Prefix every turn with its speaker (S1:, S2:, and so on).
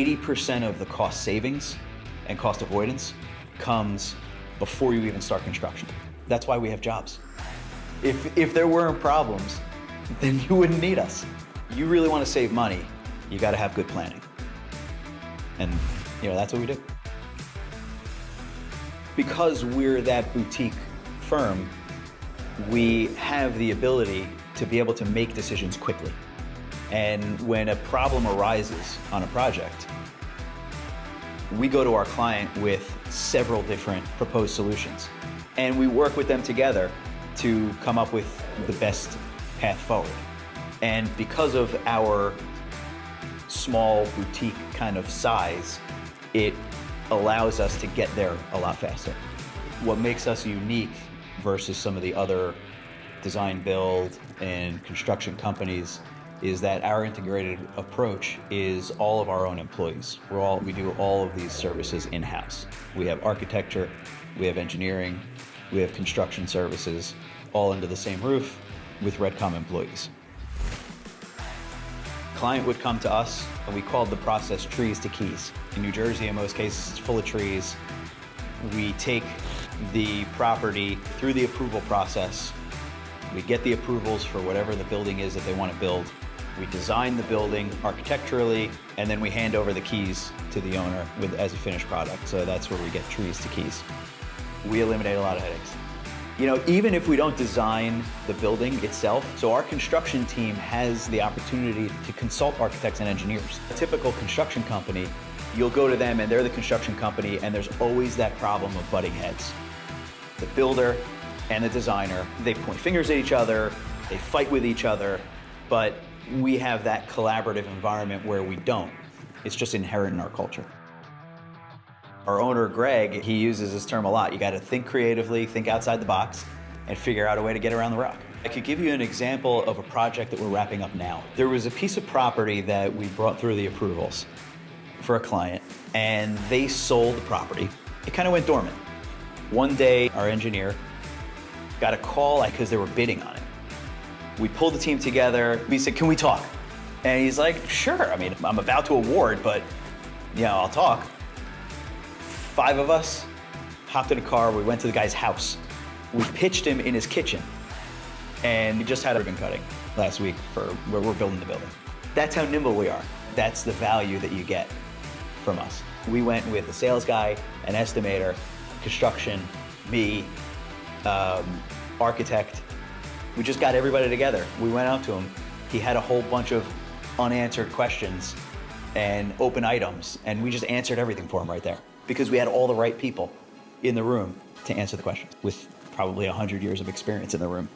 S1: 80% of the cost savings and cost avoidance comes before you even start construction. That's why we have jobs. If there weren't problems, then you wouldn't need us. You really want to save money, you got to have good planning. And that's what we do. Because we're that boutique firm, we have the ability to be able to make decisions quickly. And when a problem arises on a project, we go to our client with several different proposed solutions. And we work with them together to come up with the best path forward. And because of our small boutique kind of size, it allows us to get there a lot faster. What makes us unique versus some of the other design, build, and construction companies is that our integrated approach is all of our own employees. We do all of these services in-house. We have architecture, we have engineering, we have construction services, all under the same roof with Redcom employees. Client would come to us, and we called the process trees to keys. In New Jersey, in most cases, it's full of trees. We take the property through the approval process. We get the approvals for whatever the building is that they want to build. We design the building architecturally, and then we hand over the keys to the owner as a finished product. So that's where we get trees to keys. We eliminate a lot of headaches. Even if we don't design the building itself, so our construction team has the opportunity to consult architects and engineers. A typical construction company, you'll go to them and they're the construction company, and there's always that problem of butting heads. The builder and the designer, they point fingers at each other, they fight with each other, but we have that collaborative environment where we don't. It's just inherent in our culture. Our owner, Greg, he uses this term a lot. You got to think creatively, think outside the box, and figure out a way to get around the rock. I could give you an example of a project that we're wrapping up now. There was a piece of property that we brought through the approvals for a client, and they sold the property. It kind of went dormant. One day, our engineer got a call because they were bidding on it. We pulled the team together. We said, "Can we talk?" And he's like, "Sure. I'm about to award, but I'll talk." 5 of us hopped in a car. We went to the guy's house. We pitched him in his kitchen, and we just had a ribbon cutting last week for where we're building the building. That's how nimble we are. That's the value that you get from us. We went with a sales guy, an estimator, construction, me, architect. We just got everybody together. We went out to him. He had a whole bunch of unanswered questions and open items, and we just answered everything for him right there because we had all the right people in the room to answer the questions with probably 100 years of experience in the room.